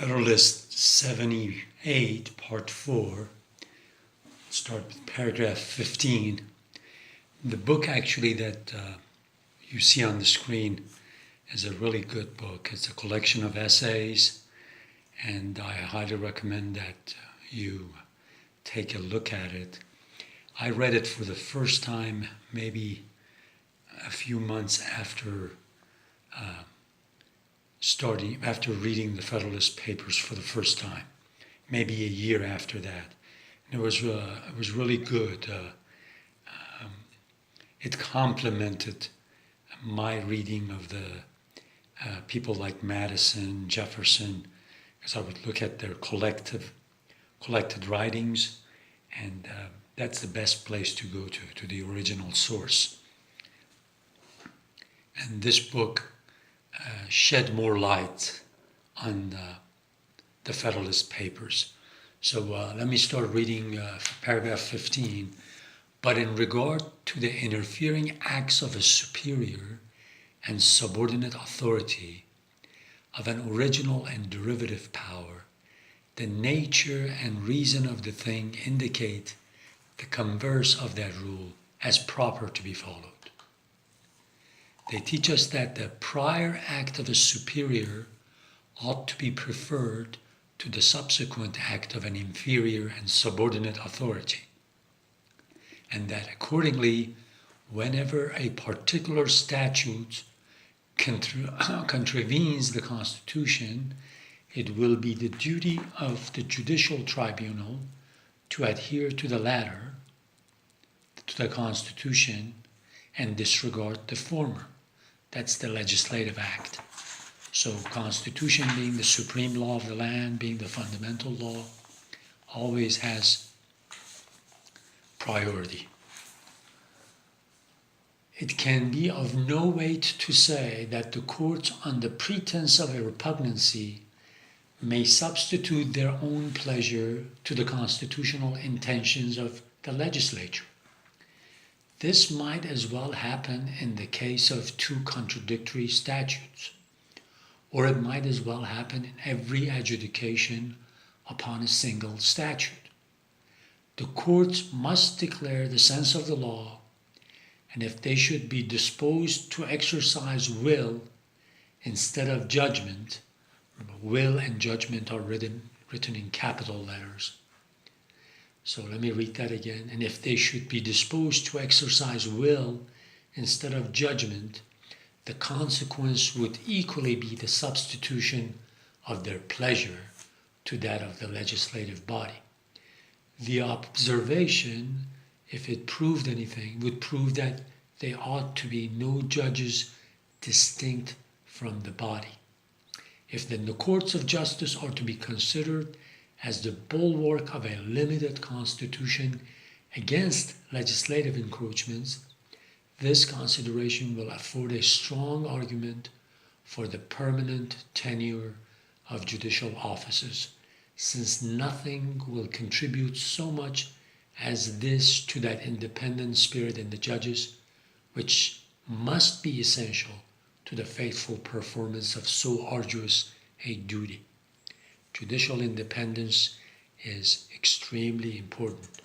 Federalist 78, Part 4. Start with paragraph 15. The book actually that you see on the screen is a really good book. It's a collection of essays, and I highly recommend that you take a look at it. I read it for the first time maybe a few months after reading the Federalist Papers for the first time, maybe a year after that. And it was really good. It complemented my reading of the people like Madison, Jefferson, because I would look at their collected writings, and that's the best place to go to the original source. And this book shed more light on the Federalist Papers. So let me start reading paragraph 15. But in regard to the interfering acts of a superior and subordinate authority, of an original and derivative power, the nature and reason of the thing indicate the converse of that rule as proper to be followed. They teach us that the prior act of a superior ought to be preferred to the subsequent act of an inferior and subordinate authority, and that accordingly, whenever a particular statute contravenes the Constitution, it will be the duty of the judicial tribunal to adhere to the latter, to the Constitution, and disregard the former. That's the legislative act. So Constitution being the supreme law of the land, being the fundamental law, always has priority. It can be of no weight to say that the courts, on the pretense of a repugnancy, may substitute their own pleasure to the constitutional intentions of the legislature. This might as well happen in the case of two contradictory statutes, or it might as well happen in every adjudication upon a single statute. The courts must declare the sense of the law, and if they should be disposed to exercise will instead of judgment, will and judgment are written in capital letters. So let me read that again. And if they should be disposed to exercise will instead of judgment, the consequence would equally be the substitution of their pleasure to that of the legislative body. The observation, if it proved anything, would prove that there ought to be no judges distinct from the body. If then the courts of justice are to be considered as the bulwark of a limited constitution against legislative encroachments, this consideration will afford a strong argument for the permanent tenure of judicial offices, since nothing will contribute so much as this to that independent spirit in the judges, which must be essential to the faithful performance of so arduous a duty. Judicial independence is extremely important.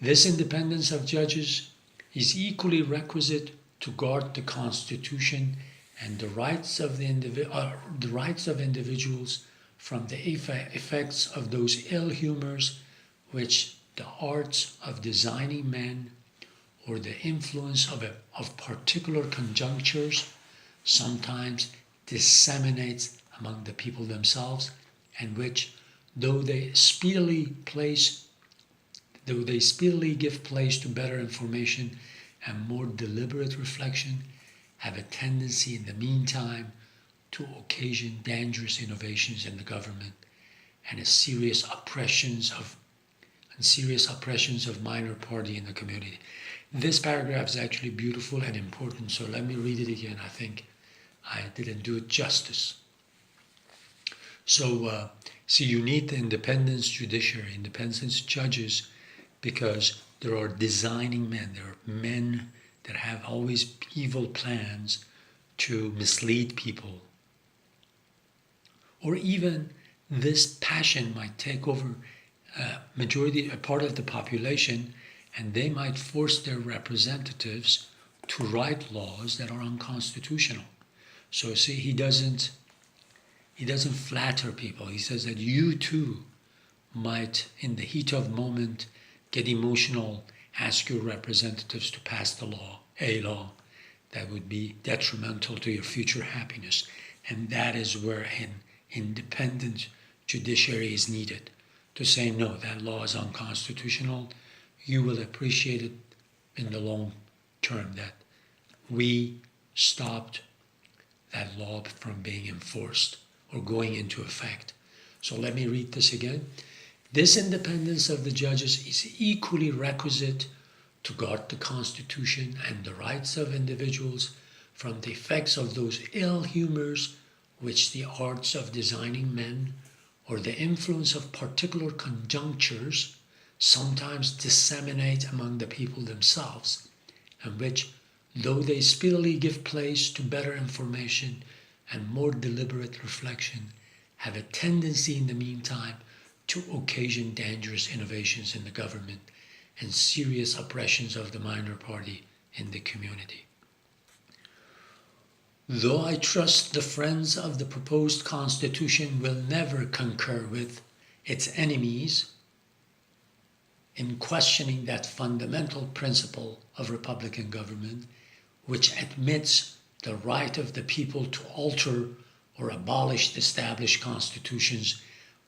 This independence of judges is equally requisite to guard the Constitution and the rights of individuals from the effects of those ill humors which the arts of designing men or the influence of particular conjunctures sometimes disseminates among the people themselves, and which, though they speedily give place to better information and more deliberate reflection, have a tendency in the meantime to occasion dangerous innovations in the government and serious oppressions of minor party in the community. This paragraph is actually beautiful and important, so let me read it again. I think I didn't do it justice. So, you need the independence judiciary, independence judges, because there are designing men. There are men that have always evil plans to mislead people or even this passion might take over a part of the population, and they might force their representatives to write laws that are unconstitutional. So see, he doesn't flatter people. He says that you too might, in the heat of moment, get emotional, ask your representatives to pass a law that would be detrimental to your future happiness. And that is where an independent judiciary is needed, to say, no, that law is unconstitutional. You will appreciate it in the long term that we stopped that law from being enforced or going into effect. So let me read this again. This independence of the judges is equally requisite to guard the Constitution and the rights of individuals from the effects of those ill humors which the arts of designing men or the influence of particular conjunctures sometimes disseminate among the people themselves, and which, though they speedily give place to better information and more deliberate reflection, have a tendency in the meantime to occasion dangerous innovations in the government and serious oppressions of the minor party in the community. Though I trust the friends of the proposed Constitution will never concur with its enemies in questioning that fundamental principle of Republican government, which admits the right of the people to alter or abolish established constitutions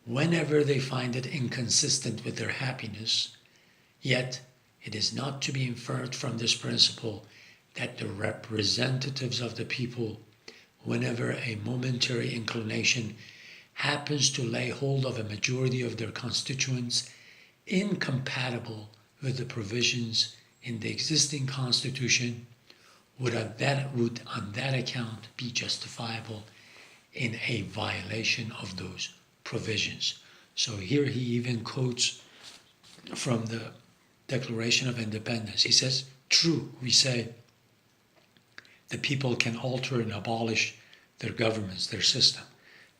whenever they find it inconsistent with their happiness, yet it is not to be inferred from this principle that the representatives of the people, whenever a momentary inclination happens to lay hold of a majority of their constituents incompatible with the provisions in the existing Constitution, would on that account be justifiable in a violation of those provisions. So here he even quotes from the Declaration of Independence. He says, true, we say the people can alter and abolish their governments, their system.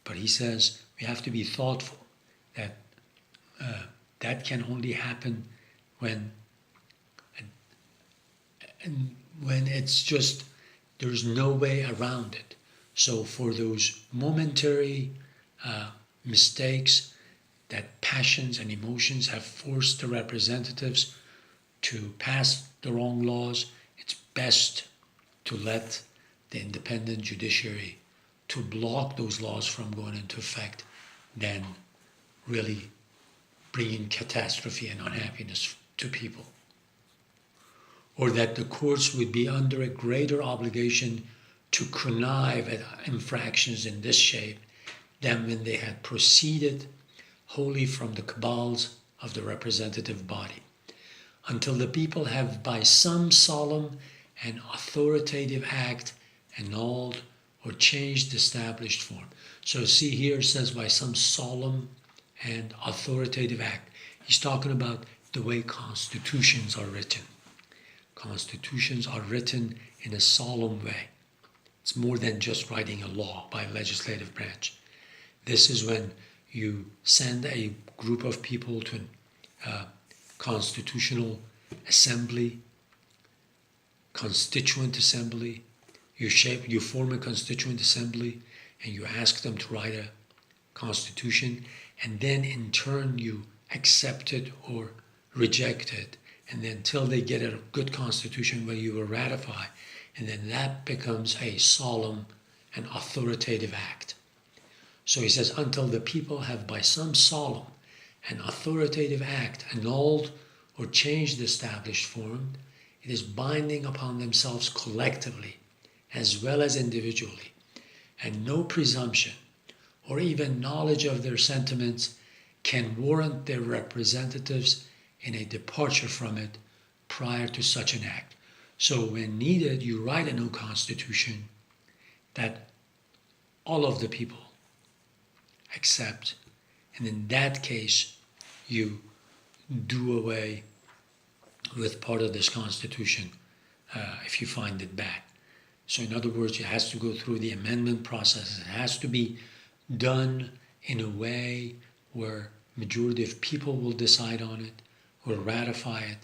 But he says we have to be thoughtful that that can only happen when it's just, there's no way around it. So for those momentary mistakes that passions and emotions have forced the representatives to pass the wrong laws, it's best to let the independent judiciary to block those laws from going into effect than really bringing catastrophe and unhappiness to people. Or that the courts would be under a greater obligation to connive at infractions in this shape than when they had proceeded wholly from the cabals of the representative body, until the people have by some solemn and authoritative act annulled or changed the established form. So see here it says by some solemn and authoritative act. He's talking about the way constitutions are written. Constitutions are written in a solemn way. It's more than just writing a law by a legislative branch. This is when you send a group of people to a constitutional assembly, constituent assembly. You form a constituent assembly and you ask them to write a constitution, and then in turn you accept it or reject it, and then until they get a good constitution where you will ratify, and then that becomes a solemn and authoritative act. So he says, until the people have by some solemn and authoritative act annulled or changed the established form, it is binding upon themselves collectively as well as individually, and no presumption or even knowledge of their sentiments can warrant their representatives in a departure from it prior to such an act. So when needed, you write a new constitution that all of the people accept, and in that case, you do away with part of this constitution if you find it bad. So in other words, it has to go through the amendment process. It has to be done in a way where majority of people will decide on it, will ratify it,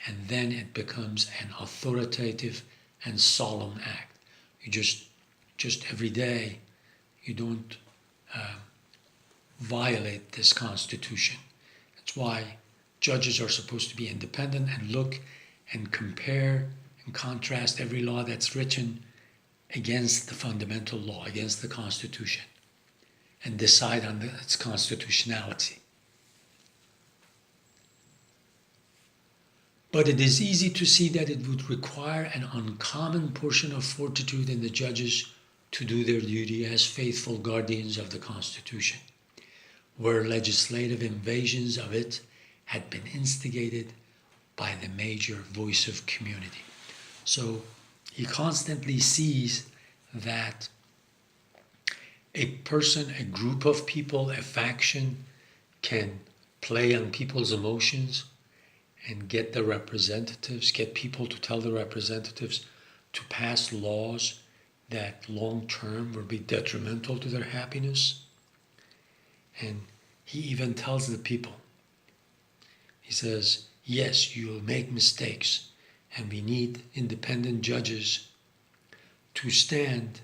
and then it becomes an authoritative and solemn act. You just every day, you don't violate this Constitution. That's why judges are supposed to be independent and look and compare and contrast every law that's written against the fundamental law, against the Constitution, and decide on its constitutionality. But it is easy to see that it would require an uncommon portion of fortitude in the judges to do their duty as faithful guardians of the Constitution, where legislative invasions of it had been instigated by the major voice of community. So he constantly sees that a person, a group of people, a faction can play on people's emotions and get the representatives, get people to tell the representatives to pass laws that long-term will be detrimental to their happiness. And he even tells the people, he says, yes, you will make mistakes, and we need independent judges to stand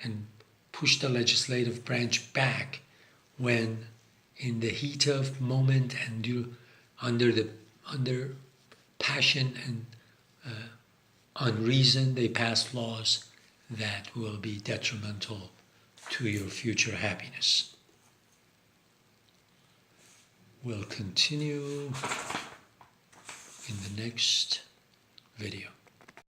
and push the legislative branch back when in the heat of moment and under passion and unreason, they pass laws that will be detrimental to your future happiness. We'll continue in the next video.